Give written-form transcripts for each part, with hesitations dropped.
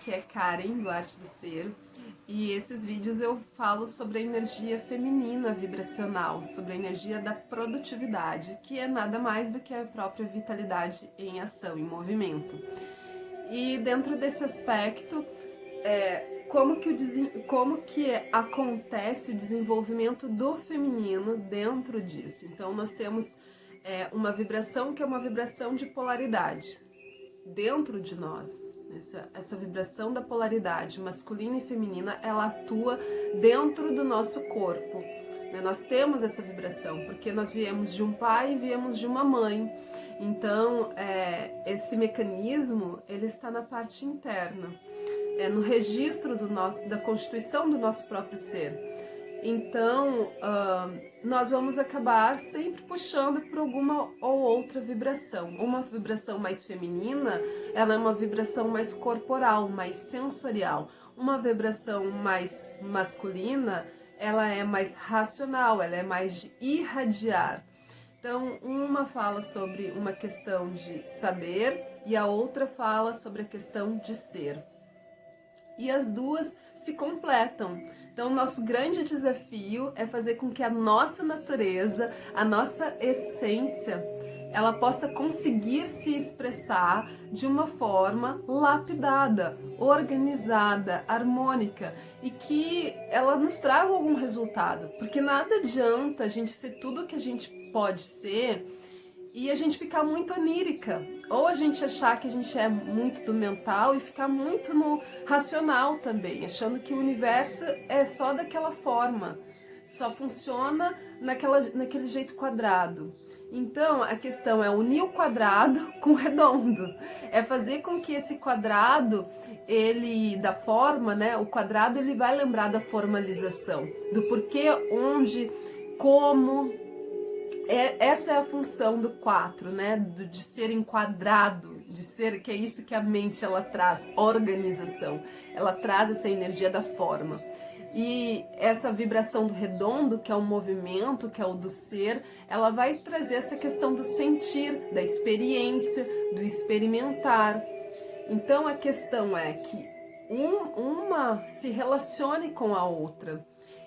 aqui é Karen do Arte do Ser e esses vídeos eu falo sobre a energia feminina vibracional, sobre a energia da produtividade, que é nada mais do que a própria vitalidade em ação, em movimento. E dentro desse aspecto, como que acontece o desenvolvimento do feminino dentro disso? Então nós temos uma vibração que é uma vibração de polaridade dentro de nós. Essa vibração da polaridade masculina e feminina, ela atua dentro do nosso corpo, né? Nós temos essa vibração porque nós viemos de um pai e viemos de uma mãe. Então esse mecanismo ele está na parte interna, no registro da constituição do nosso próprio ser. Então, nós vamos acabar sempre puxando por alguma ou outra vibração. Uma vibração mais feminina, ela é uma vibração mais corporal, mais sensorial. Uma vibração mais masculina, ela é mais racional, ela é mais de irradiar. Então, uma fala sobre uma questão de saber e a outra fala sobre a questão de ser. E as duas se completam. Então, o nosso grande desafio é fazer com que a nossa natureza, a nossa essência, ela possa conseguir se expressar de uma forma lapidada, organizada, harmônica e que ela nos traga algum resultado. Porque nada adianta a gente ser tudo o que a gente pode ser e a gente ficar muito onírica, ou a gente achar que a gente é muito do mental e ficar muito no racional também, achando que o universo é só daquela forma, só funciona naquele jeito quadrado. Então a questão é unir o quadrado com o redondo, é fazer com que esse quadrado, ele da forma, né? O quadrado ele vai lembrar da formalização, do porquê, onde, como. Essa é a função do 4, né? De ser enquadrado, de ser, que é isso que a mente ela traz, organização. Ela traz essa energia da forma. E essa vibração do redondo, que é o movimento, que é o do ser, ela vai trazer essa questão do sentir, da experiência, do experimentar. Então a questão é que uma se relacione com a outra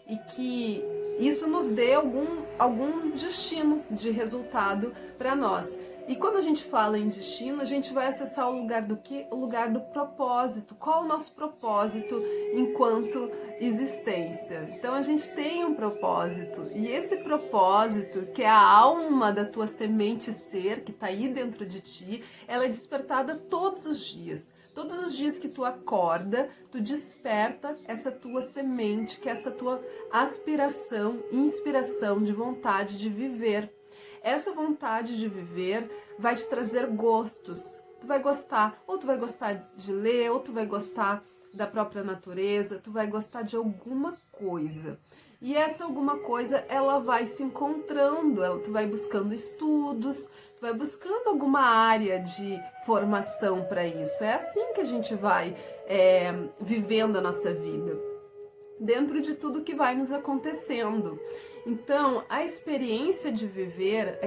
e que isso nos dê algum destino de resultado para nós. E quando a gente fala em destino, a gente vai acessar o lugar do quê? O lugar do propósito. Qual é o nosso propósito enquanto existência? Então a gente tem um propósito. E esse propósito, que é a alma da tua semente ser, que está aí dentro de ti, ela é despertada todos os dias. Todos os dias que tu acorda, tu desperta essa tua semente, que é essa tua aspiração, inspiração de vontade de viver. Essa vontade de viver vai te trazer gostos. Tu vai gostar, ou tu vai gostar de ler, ou tu vai gostar da própria natureza, tu vai gostar de alguma coisa. E essa alguma coisa, ela vai se encontrando, tu vai buscando estudos, tu vai buscando alguma área de formação para isso. É assim que a gente vai vivendo a nossa vida, dentro de tudo que vai nos acontecendo. Então, a experiência de viver,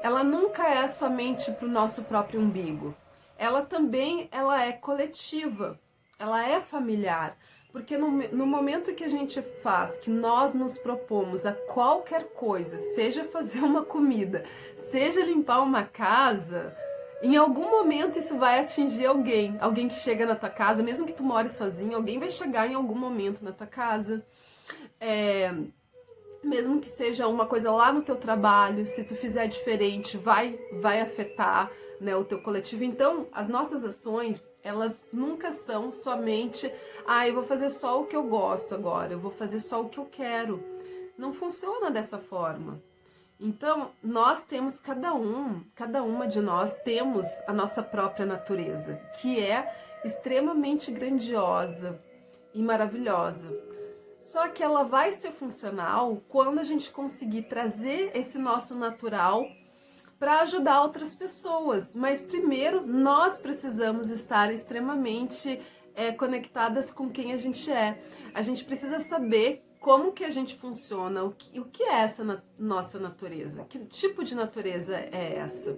ela nunca é somente para o nosso próprio umbigo. Ela também é coletiva, ela é familiar. Porque no momento que a gente faz, que nós nos propomos a qualquer coisa, seja fazer uma comida, seja limpar uma casa, em algum momento isso vai atingir alguém que chega na tua casa, mesmo que tu more sozinho, alguém vai chegar em algum momento na tua casa. Mesmo que seja uma coisa lá no teu trabalho, se tu fizer diferente, vai afetar, né, o teu coletivo. Então, as nossas ações, elas nunca são somente, eu vou fazer só o que eu gosto agora, eu vou fazer só o que eu quero. Não funciona dessa forma. Então, nós temos, cada uma de nós temos a nossa própria natureza, que é extremamente grandiosa e maravilhosa. Só que ela vai ser funcional quando a gente conseguir trazer esse nosso natural para ajudar outras pessoas. Mas primeiro, nós precisamos estar extremamente conectadas com quem a gente é. A gente precisa saber como que a gente funciona, o que é essa nossa natureza, que tipo de natureza é essa,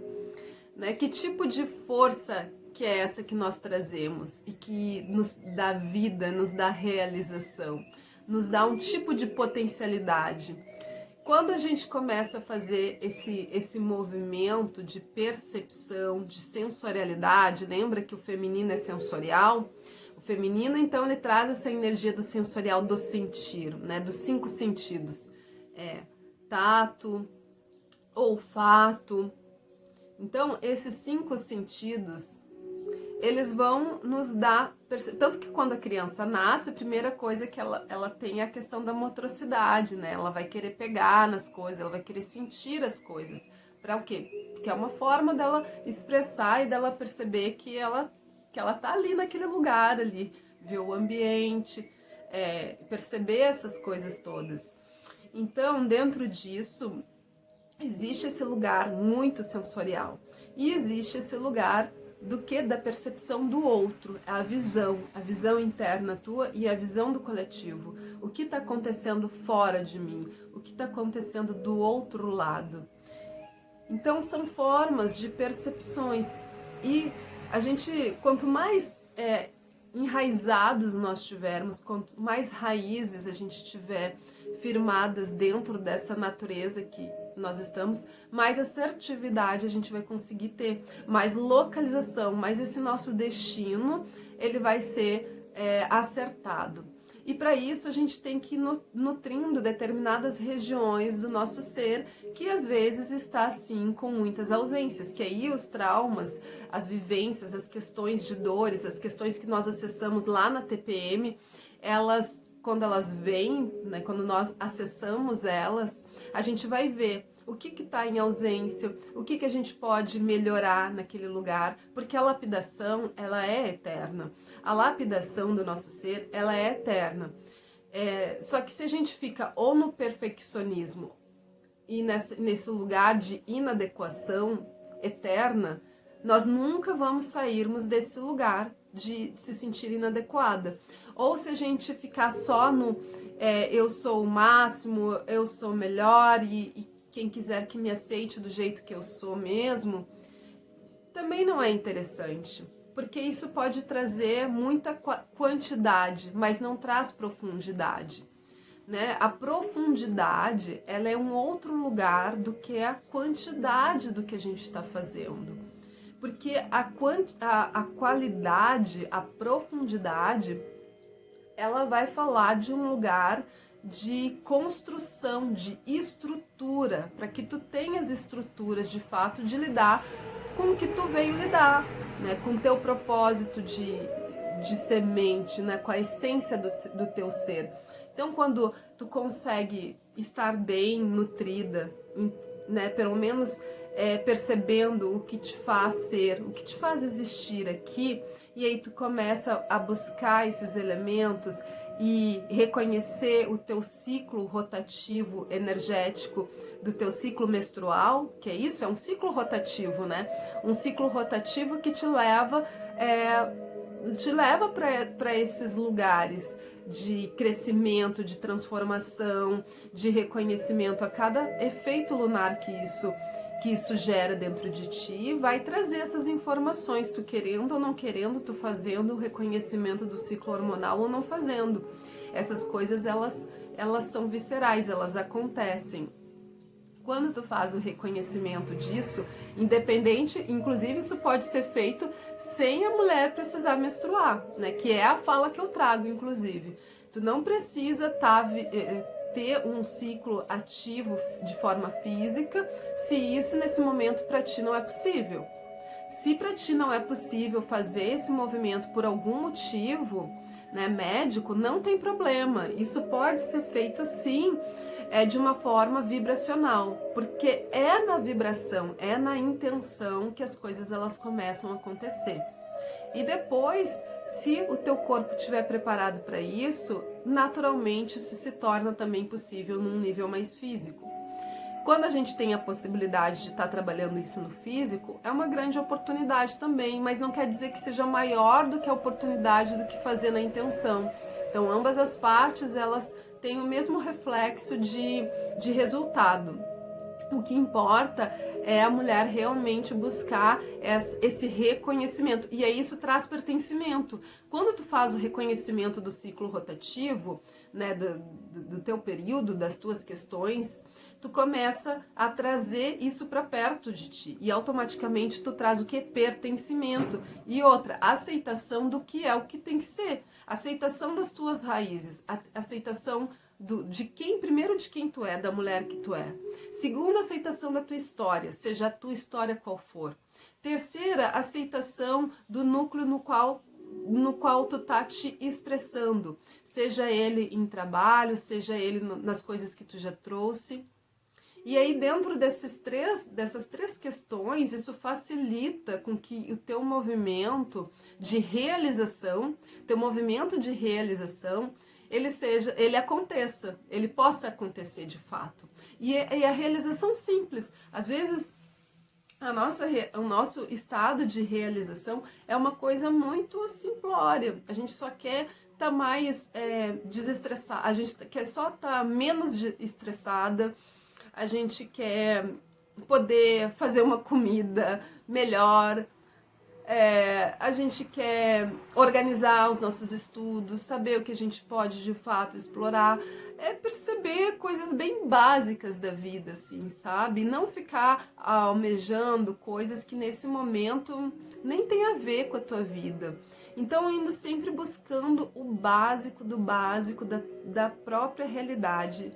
né? Que tipo de força que é essa que nós trazemos e que nos dá vida, nos dá realização, nos dá um tipo de potencialidade. Quando a gente começa a fazer esse movimento de percepção, de sensorialidade, lembra que o feminino é sensorial? O feminino, então, ele traz essa energia do sensorial, do sentir, né? Dos 5 sentidos. Tato, olfato. Então, esses 5 sentidos, eles vão nos dar... Tanto que quando a criança nasce, a primeira coisa que ela tem é a questão da motricidade, né? Ela vai querer pegar nas coisas, ela vai querer sentir as coisas. Para o quê? Porque é uma forma dela expressar e dela perceber que ela tá ali naquele lugar ali, ver o ambiente, perceber essas coisas todas. Então, dentro disso, existe esse lugar muito sensorial. E existe esse lugar do que? Da percepção do outro, a visão interna tua e a visão do coletivo. O que está acontecendo fora de mim? O que está acontecendo do outro lado? Então, são formas de percepções. E a gente, quanto mais enraizados nós tivermos, quanto mais raízes a gente tiver firmadas dentro dessa natureza que nós estamos, mais assertividade a gente vai conseguir ter, mais localização, mais esse nosso destino, ele vai ser acertado. E para isso a gente tem que ir nutrindo determinadas regiões do nosso ser, que às vezes está assim com muitas ausências, que aí os traumas, as vivências, as questões de dores, as questões que nós acessamos lá na TPM, quando elas vêm, né, quando nós acessamos elas, a gente vai ver o que está em ausência, o que a gente pode melhorar naquele lugar, porque a lapidação, ela é eterna. A lapidação do nosso ser, ela é eterna. Só que se a gente fica ou no perfeccionismo e nesse lugar de inadequação eterna, nós nunca vamos sairmos desse lugar de se sentir inadequada. Ou se a gente ficar só no eu sou o máximo, eu sou o melhor e quem quiser que me aceite do jeito que eu sou mesmo, também não é interessante. Porque isso pode trazer muita quantidade, mas não traz profundidade. Né? A profundidade, ela é um outro lugar do que a quantidade do que a gente está fazendo. Porque a qualidade, a profundidade, ela vai falar de um lugar de construção, de estrutura, para que tu tenhas estruturas de fato de lidar com o que tu veio lidar, né? Com o teu propósito de semente, né? Com a essência do teu ser. Então, quando tu consegue estar bem nutrida, né? Pelo menos percebendo o que te faz ser, o que te faz existir aqui, e aí tu começa a buscar esses elementos e reconhecer o teu ciclo rotativo energético do teu ciclo menstrual, que é isso, é um ciclo rotativo, né? Um ciclo rotativo que te leva para esses lugares de crescimento, de transformação, de reconhecimento a cada efeito lunar que isso gera dentro de ti, vai trazer essas informações, tu querendo ou não querendo, tu fazendo o reconhecimento do ciclo hormonal ou não fazendo. Essas coisas, elas são viscerais, elas acontecem. Quando tu faz o reconhecimento disso, independente, inclusive isso pode ser feito sem a mulher precisar menstruar, né? Que é a fala que eu trago, inclusive. Tu não precisa ter um ciclo ativo de forma física, se isso nesse momento para ti não é possível. Se para ti não é possível fazer esse movimento por algum motivo, né, médico, não tem problema. Isso pode ser feito sim, de uma forma vibracional, porque é na vibração, é na intenção que as coisas elas começam a acontecer. E depois, se o teu corpo estiver preparado para isso, naturalmente isso se torna também possível num nível mais físico. Quando a gente tem a possibilidade de estar trabalhando isso no físico, é uma grande oportunidade também, mas não quer dizer que seja maior do que a oportunidade do que fazer na intenção. Então, ambas as partes, elas têm o mesmo reflexo de resultado. O que importa é a mulher realmente buscar esse reconhecimento. E aí isso traz pertencimento. Quando tu faz o reconhecimento do ciclo rotativo, né, do teu período, das tuas questões, tu começa a trazer isso para perto de ti. E automaticamente tu traz o que? Pertencimento. E outra, aceitação do que é o que tem que ser. Aceitação das tuas raízes. Aceitação primeiro de quem tu é, da mulher que tu é. Segundo, aceitação da tua história, seja a tua história qual for. Terceira, aceitação do núcleo no qual tu tá te expressando, seja ele em trabalho, seja ele nas coisas que tu já trouxe. E aí dentro dessas três questões, isso facilita com que o teu movimento de realização, ele aconteça, ele possa acontecer de fato. E a realização simples, às vezes o nosso estado de realização é uma coisa muito simplória, a gente só quer estar mais desestressada, a gente quer só estar menos estressada, a gente quer poder fazer uma comida melhor, a gente quer organizar os nossos estudos, saber o que a gente pode de fato explorar, perceber coisas bem básicas da vida, assim, sabe? Não ficar almejando coisas que nesse momento nem tem a ver com a tua vida. Então, indo sempre buscando o básico do básico da própria realidade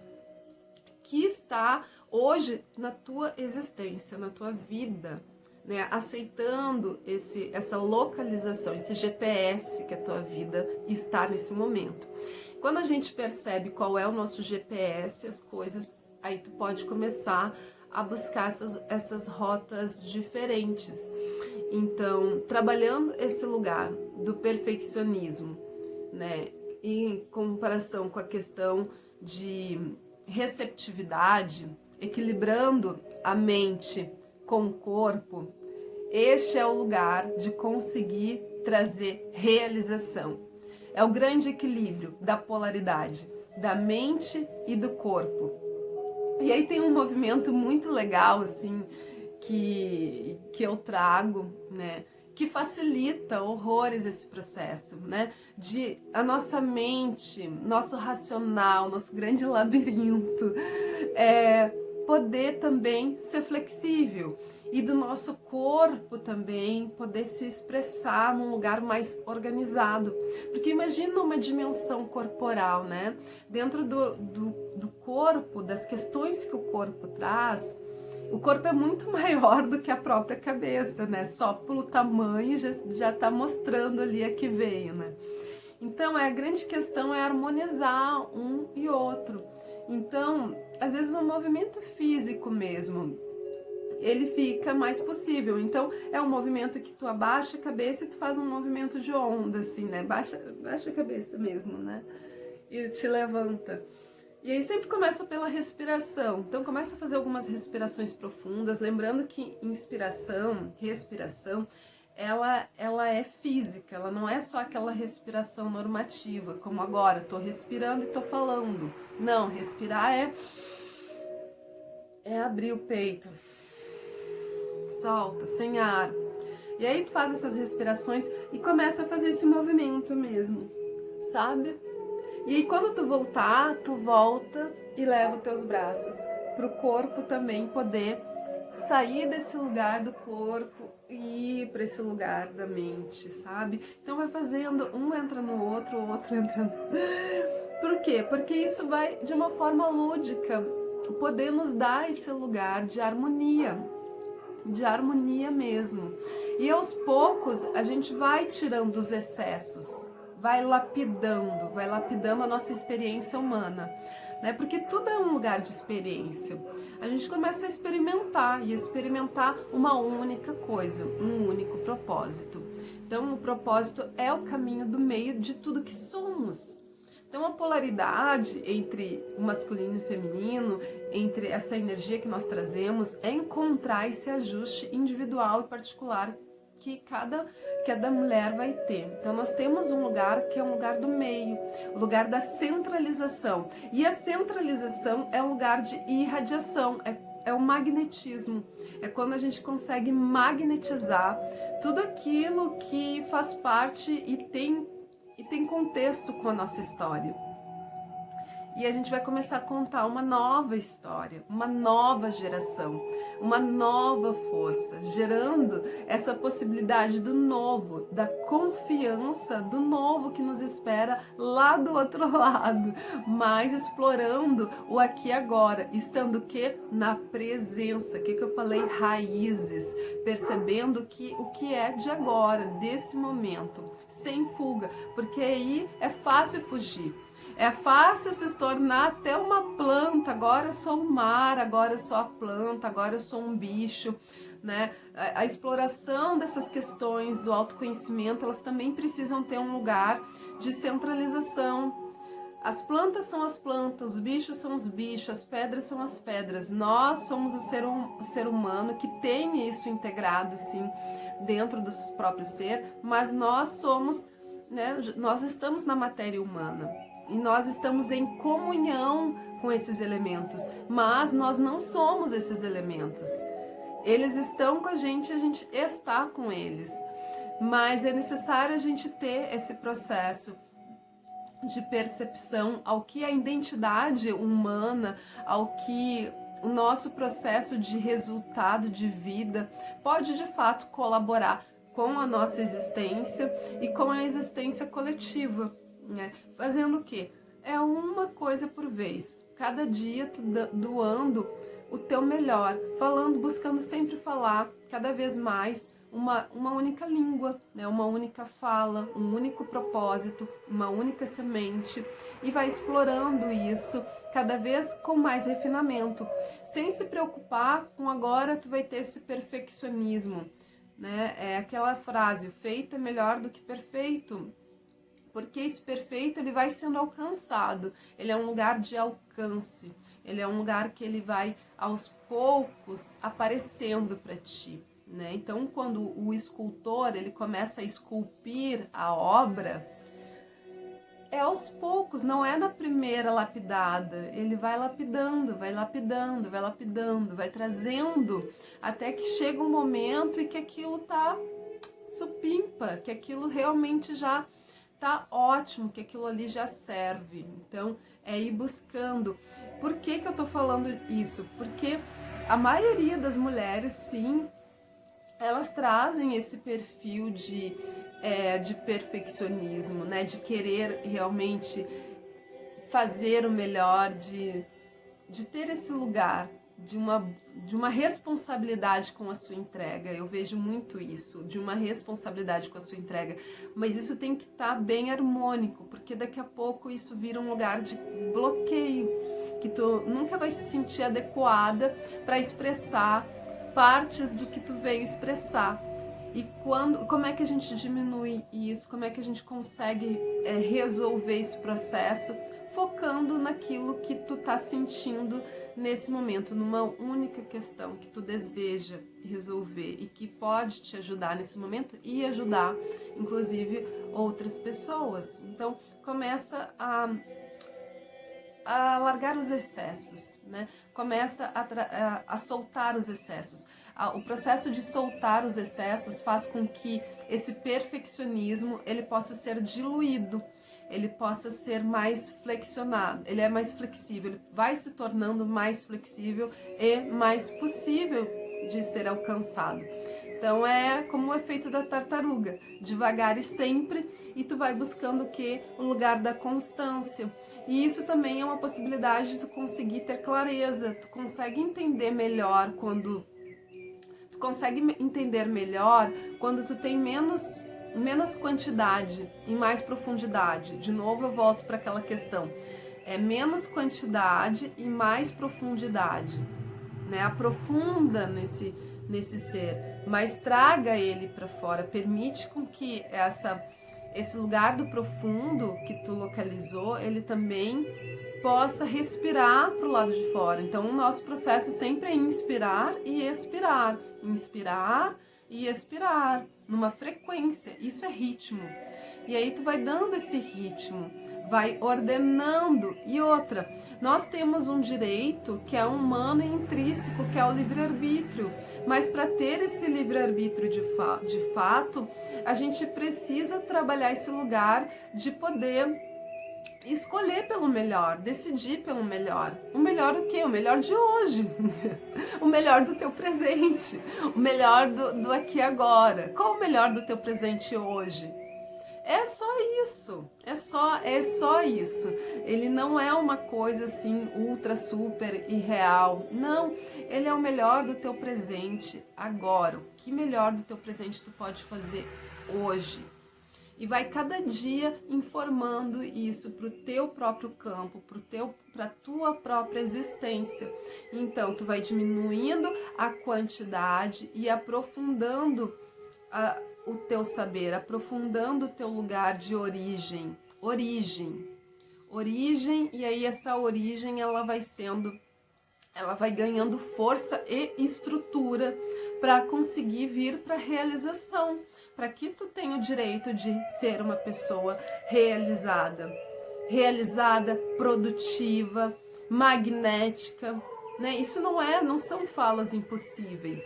que está hoje na tua existência, na tua vida, né? Aceitando essa localização, esse GPS que a tua vida está nesse momento. Quando a gente percebe qual é o nosso GPS, as coisas, aí tu pode começar a buscar essas rotas diferentes. Então, trabalhando esse lugar do perfeccionismo, né, em comparação com a questão de receptividade, equilibrando a mente com o corpo, este é o lugar de conseguir trazer realização. É o grande equilíbrio da polaridade, da mente e do corpo. E aí tem um movimento muito legal, assim, que eu trago, né, que facilita horrores esse processo, né, de a nossa mente, nosso racional, nosso grande labirinto, poder também ser flexível e do nosso corpo também poder se expressar num lugar mais organizado. Porque imagina uma dimensão corporal, né? Dentro do corpo, das questões que o corpo traz, o corpo é muito maior do que a própria cabeça, né? Só pelo tamanho já tá mostrando ali a que veio, né? Então, a grande questão é harmonizar um e outro. Então, às vezes o movimento físico mesmo, ele fica mais possível. Então, é um movimento que tu abaixa a cabeça e tu faz um movimento de onda, assim, né? Baixa a cabeça mesmo, né? E te levanta. E aí sempre começa pela respiração. Então, começa a fazer algumas respirações profundas, lembrando que inspiração, respiração, ela é física, ela não é só aquela respiração normativa, como agora, tô respirando e tô falando. Não, respirar é abrir o peito. Solta, sem ar. E aí tu faz essas respirações e começa a fazer esse movimento mesmo, sabe? E aí quando tu voltar, tu volta e leva os teus braços pro corpo também poder sair desse lugar do corpo e ir para esse lugar da mente, sabe? Então vai fazendo, um entra no outro, o outro entra no... Por quê? Porque isso vai de uma forma lúdica poder nos dar esse lugar de harmonia mesmo. E aos poucos a gente vai tirando os excessos, vai lapidando a nossa experiência humana, né? Porque tudo é um lugar de experiência. A gente começa a experimentar uma única coisa, um único propósito. Então, o propósito é o caminho do meio de tudo que somos. Então, a polaridade entre o masculino e o feminino, entre essa energia que nós trazemos, é encontrar esse ajuste individual e particular que cada mulher vai ter. Então, nós temos um lugar que é um lugar do meio, o lugar da centralização. E a centralização é um lugar de irradiação, é o magnetismo. É quando a gente consegue magnetizar tudo aquilo que faz parte e tem contexto com a nossa história. E a gente vai começar a contar uma nova história, uma nova geração, uma nova força, gerando essa possibilidade do novo, da confiança do novo que nos espera lá do outro lado, mas explorando o aqui e agora, estando o que? Na presença, que eu falei, raízes, percebendo que o que é de agora, desse momento, sem fuga, porque aí é fácil fugir. É fácil se tornar até uma planta, agora eu sou o mar, agora eu sou a planta, agora eu sou um bicho, né? A exploração dessas questões do autoconhecimento, elas também precisam ter um lugar de centralização. As plantas são as plantas, os bichos são os bichos, as pedras são as pedras. Nós somos o ser humano que tem isso integrado, sim, dentro do próprio ser, mas nós somos, né, nós estamos na matéria humana. E nós estamos em comunhão com esses elementos, mas nós não somos esses elementos. Eles estão com a gente está com eles. Mas é necessário a gente ter esse processo de percepção ao que a identidade humana, ao que o nosso processo de resultado de vida pode de fato colaborar com a nossa existência e com a existência coletiva. Né? Fazendo o quê? É uma coisa por vez, cada dia tu doando o teu melhor, falando, buscando sempre falar cada vez mais uma única língua, né? Uma única fala, um único propósito, uma única semente, e vai explorando isso cada vez com mais refinamento, sem se preocupar com agora tu vai ter esse perfeccionismo, né? É aquela frase, feito é melhor do que perfeito. Porque esse perfeito ele vai sendo alcançado, ele é um lugar de alcance, ele é um lugar que ele vai aos poucos aparecendo para ti, né? Então quando o escultor ele começa a esculpir a obra, é aos poucos, não é na primeira lapidada, ele vai lapidando, vai lapidando, vai lapidando, vai trazendo, até que chega um momento em que aquilo tá supimpa, que aquilo realmente já tá ótimo, que aquilo ali já serve. Então, é ir buscando. Por que eu tô falando isso? Porque a maioria das mulheres, sim, elas trazem esse perfil de perfeccionismo, né? De querer realmente fazer o melhor, de ter esse lugar de uma responsabilidade com a sua entrega. Eu vejo muito isso, de uma responsabilidade com a sua entrega. Mas isso tem que estar bem harmônico, porque daqui a pouco isso vira um lugar de bloqueio, que tu nunca vai se sentir adequada para expressar partes do que tu veio expressar. E como é que a gente diminui isso? Como é que a gente consegue resolver esse processo focando naquilo que tu tá sentindo nesse momento, numa única questão que tu deseja resolver e que pode te ajudar nesse momento e ajudar, inclusive, outras pessoas. Então, começa a largar os excessos, né? Começa a soltar os excessos. O processo de soltar os excessos faz com que esse perfeccionismo ele possa ser diluído, ele possa ser mais flexionado, ele é mais flexível, ele vai se tornando mais flexível e mais possível de ser alcançado. Então é como o efeito da tartaruga, devagar e sempre, e tu vai buscando o quê? O lugar da constância. E isso também é uma possibilidade de tu conseguir ter clareza, tu consegue entender melhor quando tu tem menos quantidade e mais profundidade. De novo eu volto para aquela questão. É menos quantidade e mais profundidade, né? Aprofunda nesse ser, mas traga ele para fora, permite com que esse lugar do profundo que tu localizou, ele também possa respirar para o lado de fora. Então o nosso processo sempre é inspirar e expirar, numa frequência. Isso é ritmo. E aí tu vai dando esse ritmo, vai ordenando. E outra, nós temos um direito que é humano e intrínseco, que é o livre-arbítrio. Mas para ter esse livre-arbítrio de fato, a gente precisa trabalhar esse lugar de poder escolher pelo melhor, decidir pelo melhor. O melhor o quê? O melhor de hoje. O melhor do teu presente. O melhor do aqui e agora. Qual o melhor do teu presente hoje? É só isso, é só isso. Ele não é uma coisa assim ultra, super irreal. Não, ele é o melhor do teu presente agora. O que melhor do teu presente tu pode fazer hoje? E vai cada dia informando isso para o teu próprio campo, para a tua própria existência. Então, tu vai diminuindo a quantidade e aprofundando o teu saber, aprofundando o teu lugar de origem, e aí essa origem ela vai ganhando força e estrutura para conseguir vir para a realização, para que tu tenha o direito de ser uma pessoa realizada, produtiva, magnética, né? Isso não são falas impossíveis.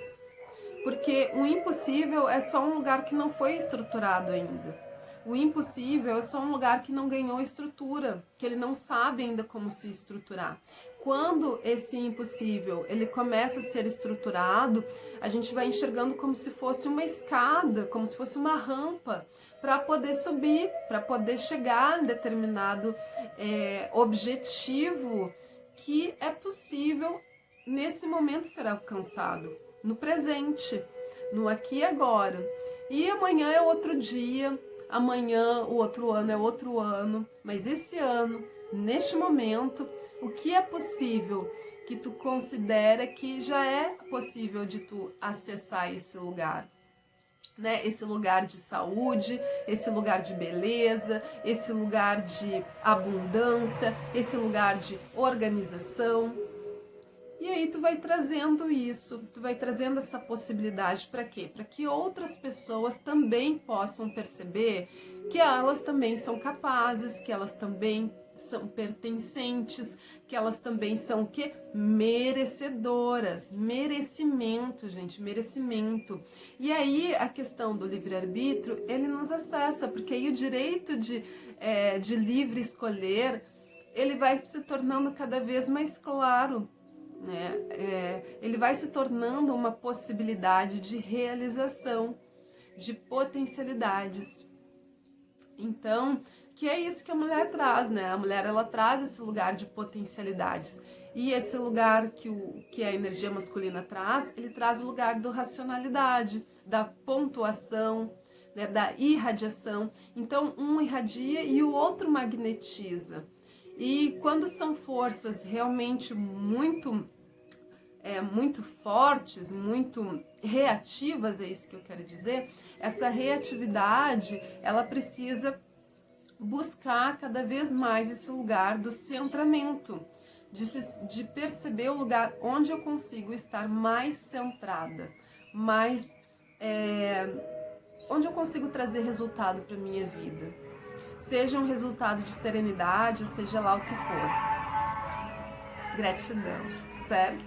Porque o impossível é só um lugar que não foi estruturado ainda. O impossível é só um lugar que não ganhou estrutura, que ele não sabe ainda como se estruturar. Quando esse impossível ele começa a ser estruturado, a gente vai enxergando como se fosse uma escada, como se fosse uma rampa, para poder subir, para poder chegar a determinado objetivo que é possível nesse momento ser alcançado. No presente, no aqui e agora. E amanhã é outro dia, amanhã o outro ano é outro ano, mas esse ano, neste momento, o que é possível que tu considera que já é possível de tu acessar esse lugar? Né? Esse lugar de saúde, esse lugar de beleza, esse lugar de abundância, esse lugar de organização. E aí tu vai trazendo isso, tu vai trazendo essa possibilidade para quê? Para que outras pessoas também possam perceber que elas também são capazes, que elas também são pertencentes, que elas também são o quê? Merecedoras. Merecimento, gente, merecimento. E aí a questão do livre-arbítrio, ele nos acessa, porque aí o direito de livre escolher, ele vai se tornando cada vez mais claro. Né? Ele vai se tornando uma possibilidade de realização, de potencialidades. Então, que é isso que a mulher traz, né? A mulher ela traz esse lugar de potencialidades. E esse lugar que a energia masculina traz, ele traz o lugar da racionalidade, da pontuação, né? Da irradiação. Então, um irradia e o outro magnetiza. E quando são forças realmente muito fortes, muito reativas, é isso que eu quero dizer, essa reatividade, ela precisa buscar cada vez mais esse lugar do centramento, de perceber o lugar onde eu consigo estar mais centrada, onde eu consigo trazer resultado para minha vida. Seja um resultado de serenidade, ou seja lá o que for. Gratidão, certo?